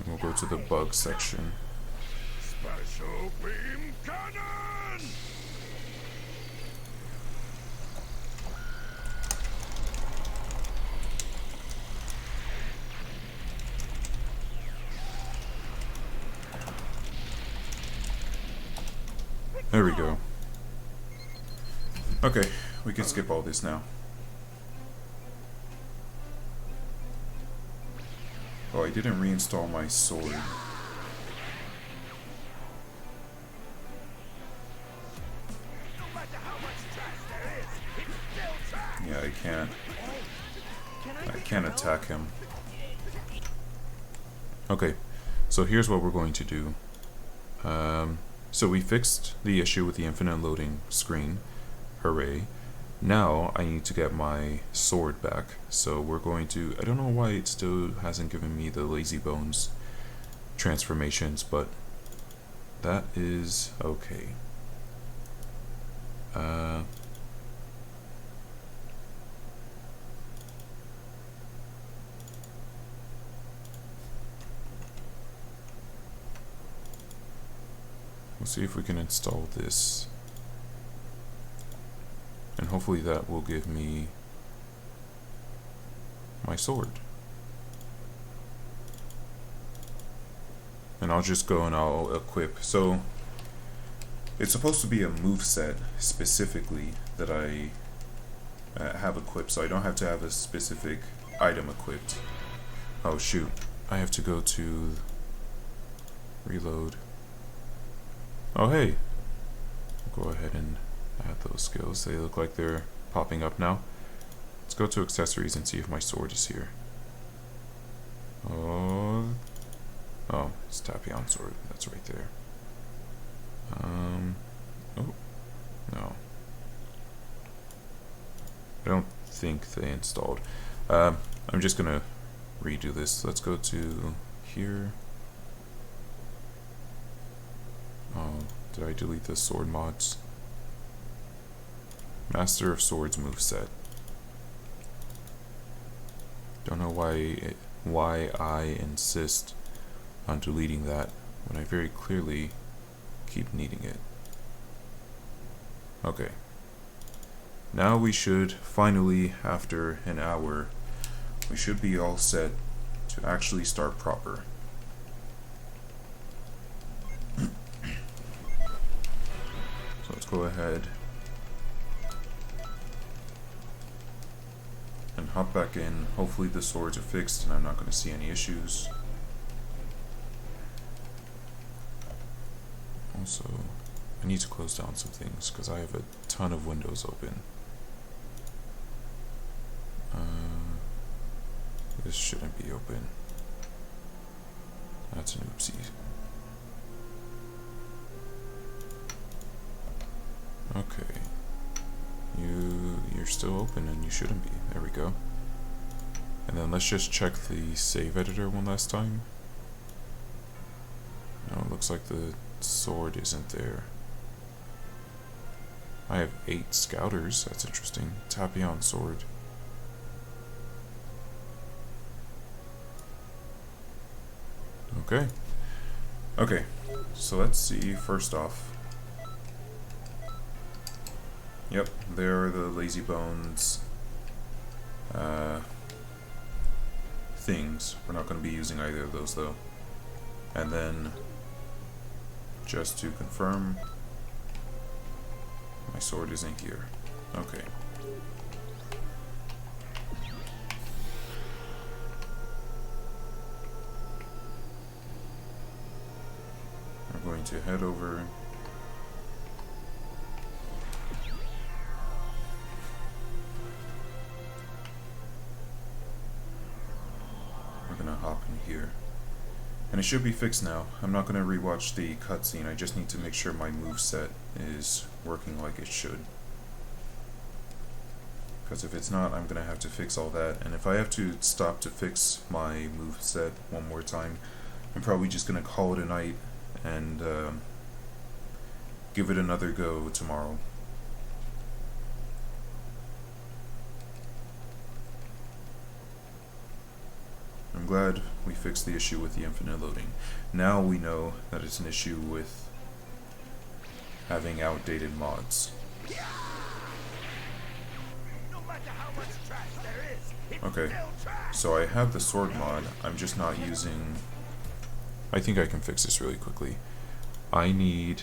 We'll go to the bug section. Special beam cannon! There we go. Okay, we can skip all this now. Oh, I didn't reinstall my sword. Yeah, I can't attack him. Okay, so here's what we're going to do. So we fixed the issue with the infinite loading screen. Hooray. Now I need to get my sword back. So we're going to... I don't know why it still hasn't given me the lazy bones transformations, but that is okay. We'll see if we can install this. And hopefully that will give me my sword. And I'll just go and I'll equip. So it's supposed to be a moveset specifically that I have equipped, so I don't have to have a specific item equipped. Oh shoot, I have to go to reload. Oh hey, go ahead and add those skills. They look like they're popping up now. Let's go to accessories and see if my sword is here. Oh, it's Tapion sword. That's right there. Oh, no. I don't think they installed. I'm just gonna redo this. Let's go to here. Oh, did I delete the sword mods? Master of Swords moveset. Don't know why I insist on deleting that when I very clearly keep needing it. Okay. Now we should finally, after an hour, we should be all set to actually start proper. So let's go ahead and hop back in. Hopefully the swords are fixed and I'm not going to see any issues. Also, I need to close down some things because I have a ton of windows open. This shouldn't be open. That's an oopsie. Okay. You're still open and you shouldn't be. There we go. And then let's just check the save editor one last time. No, it looks like the sword isn't there. I have 8 scouters. That's interesting. Tapion sword. Okay. Okay. So let's see first off. Yep, there are the lazy bones things. We're not going to be using either of those though. And then, just to confirm, my sword isn't here. Okay. We're going to head over. Hop in here. And it should be fixed now. I'm not going to rewatch the cutscene. I just need to make sure my moveset is working like it should. Because if it's not, I'm going to have to fix all that. And if I have to stop to fix my moveset one more time, I'm probably just going to call it a night and give it another go tomorrow. I'm glad we fixed the issue with the infinite loading. Now we know that it's an issue with having outdated mods. Okay, so I have the sword mod, I'm just not using... I think I can fix this really quickly. I need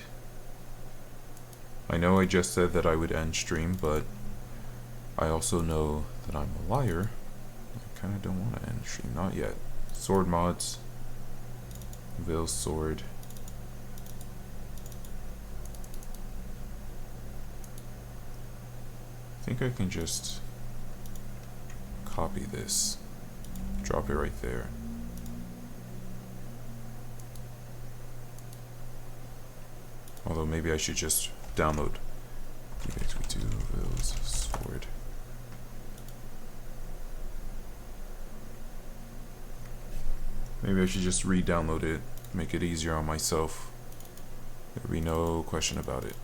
I know I just said that I would end stream, but I also know that I'm a liar. I kind of don't want to end stream. Not yet. Sword mods. Veil's sword. I think I can just copy this. Drop it right there. Although maybe I should just download DBX2 Veil's sword. Maybe I should just re-download it, make it easier on myself. There'll be no question about it.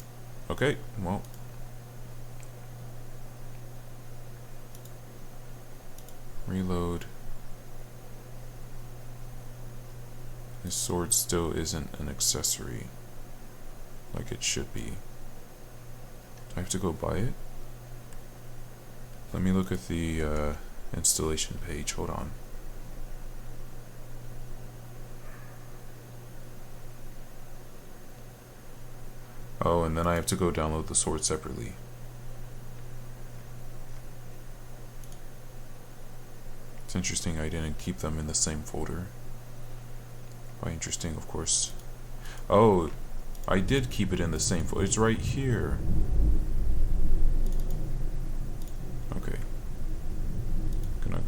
Okay, well. Reload. This sword still isn't an accessory like it should be. Do I have to go buy it? Let me look at the installation page. Hold on. Oh, and then I have to go download the sword separately. It's interesting I didn't keep them in the same folder. By interesting, of course. Oh, I did keep it in the same folder. It's right here. Okay. Gonna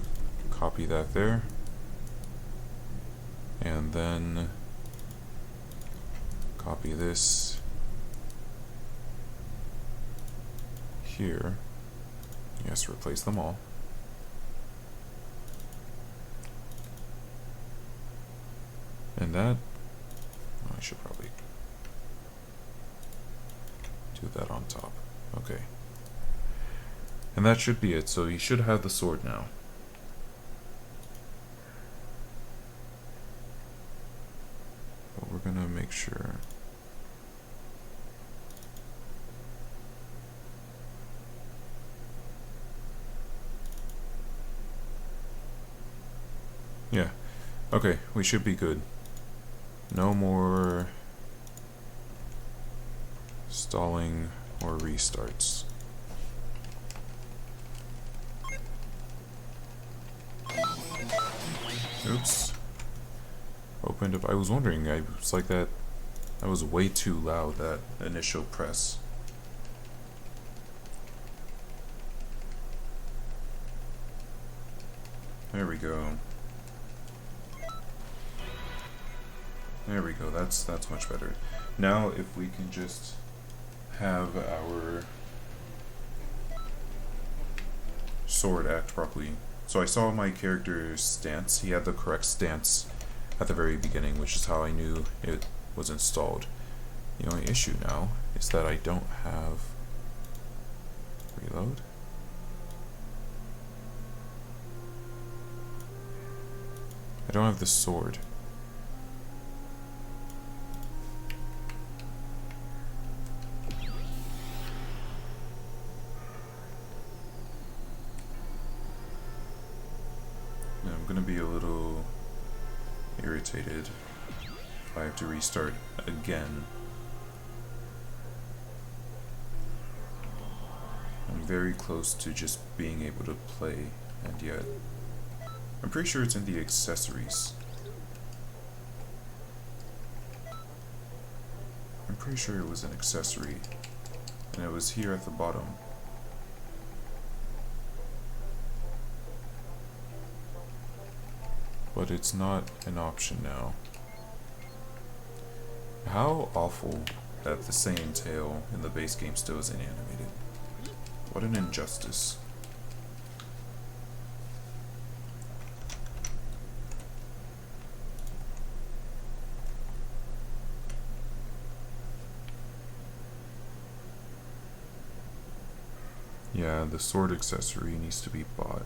copy that there. And then copy this here. Yes, replace them all. And that, oh, I should probably do that on top. Okay. And that should be it. So you should have the sword now. But we're gonna make sure. Yeah. Okay, we should be good. No more stalling or restarts. Oops. Opened up. I was wondering, I was like that was way too loud, that initial press. There we go. There we go, that's much better. Now if we can just have our sword act properly. So I saw my character's stance. He had the correct stance at the very beginning, which is how I knew it was installed. The only issue now is that I don't have reload. I don't have the sword. I'm gonna be a little irritated if I have to restart again. I'm very close to just being able to play, and yet I'm pretty sure it's in the accessories. I'm pretty sure it was an accessory, and it was here at the bottom. But it's not an option now. How awful that the same tail in the base game still isn't animated. What an injustice. Yeah, the sword accessory needs to be bought.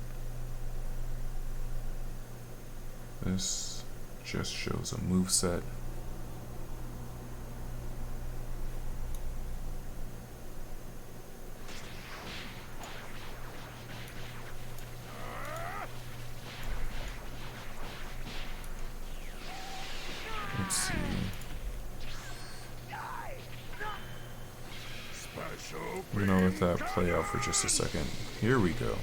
This just shows a moveset. Let's see. I'm gonna let that play out for just a second. Here we go.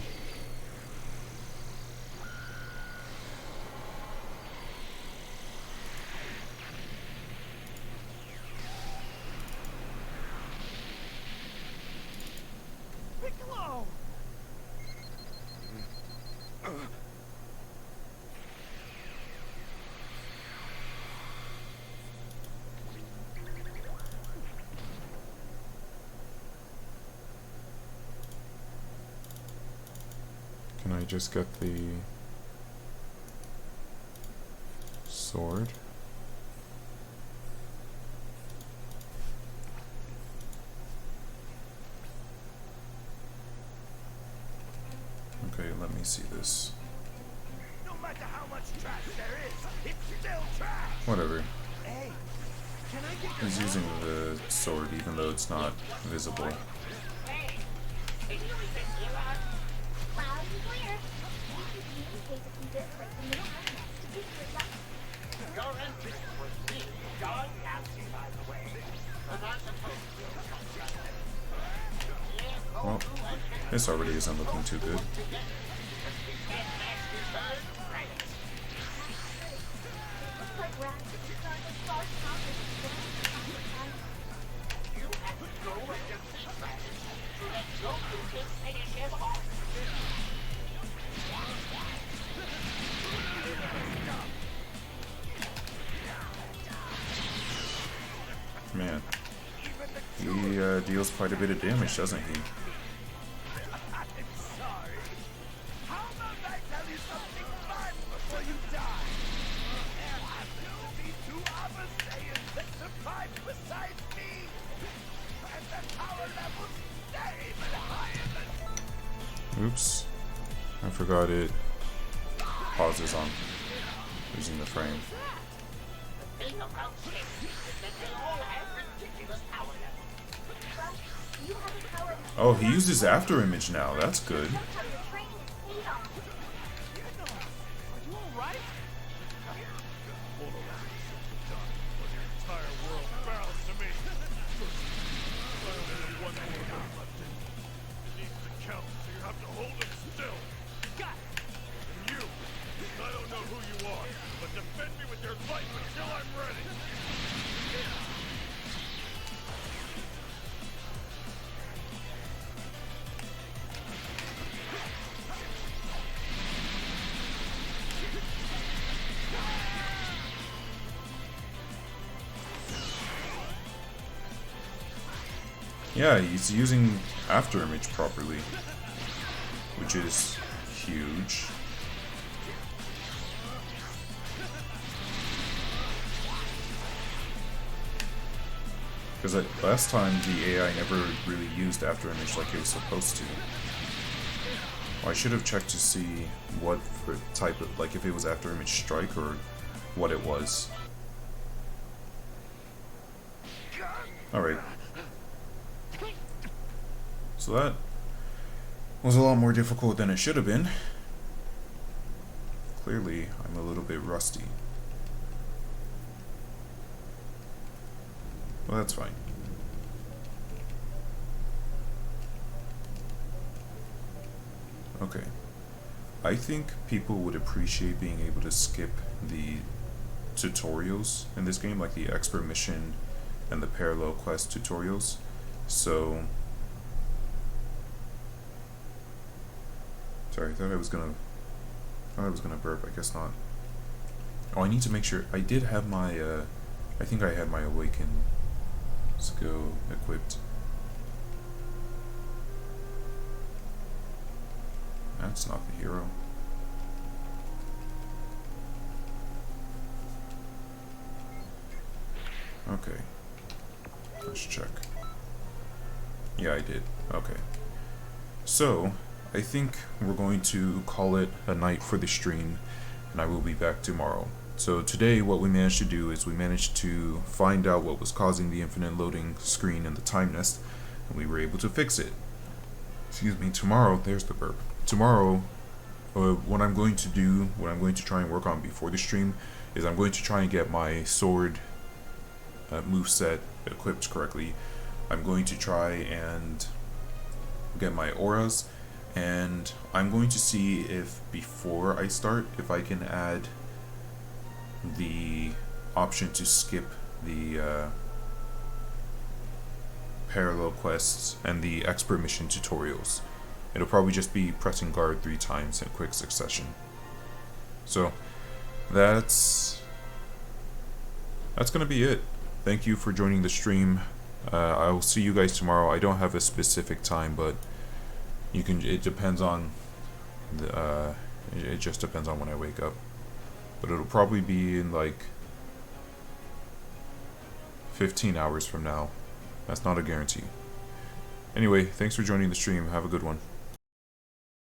Can I just get the sword? Okay, let me see this. No matter how much trash there is, it's still trash. Whatever. Hey, can I get He's using the sword even though it's not visible. Loud and clear. You should communicate to keep it right from the next to get your duck. your entrance was me, John Nancy, by the way? And I'm supposed to Well, this already isn't looking too good. Looks like rats are starting to start talking. you have to go and defeat Francis so that Goku can finish him off. Man, he deals quite a bit of damage, doesn't he? I'm sorry. How about I tell you something fun before you die? There have to be two other Saiyans that survive besides me. And the power levels stay even higher than... Oops. I forgot it pauses on using the frame. The thing about Saiyans is that they all have ridiculous power levels. You have a power that Oh, he uses after image now. That's good. how your training is paid off. Are you alright? Yeah, he's using after image properly, which is huge. Because last time the AI never really used after image like it was supposed to. Well, I should have checked to see what type of, like if it was after image strike or what it was. Alright. So that was a lot more difficult than it should have been. Clearly, I'm a little bit rusty. Well, that's fine. Okay. I think people would appreciate being able to skip the tutorials in this game, like the expert mission and the parallel quest tutorials. So... Sorry, I thought I was gonna burp, I guess not. Oh, I need to make sure, I did have my, I think I had my Awaken skill equipped. That's not the hero. Okay. Let's check. Yeah, I did. Okay. So, I think we're going to call it a night for the stream, and I will be back tomorrow. So today what we managed to do is we managed to find out what was causing the infinite loading screen in the time nest, and we were able to fix it. Excuse me, tomorrow, there's the burp. Tomorrow, what I'm going to try and work on before the stream is I'm going to try and get my sword moveset equipped correctly. I'm going to try and get my auras, and I'm going to see if before I start, if I can add the option to skip the parallel quests and the expert mission tutorials. It'll probably just be pressing guard 3 times in quick succession. So that's gonna be it. Thank you for joining the stream. I will see you guys tomorrow. I don't have a specific time, but you can. It depends on the. It just depends on when I wake up. But it'll probably be in like 15 hours from now. That's not a guarantee. Anyway, thanks for joining the stream. Have a good one.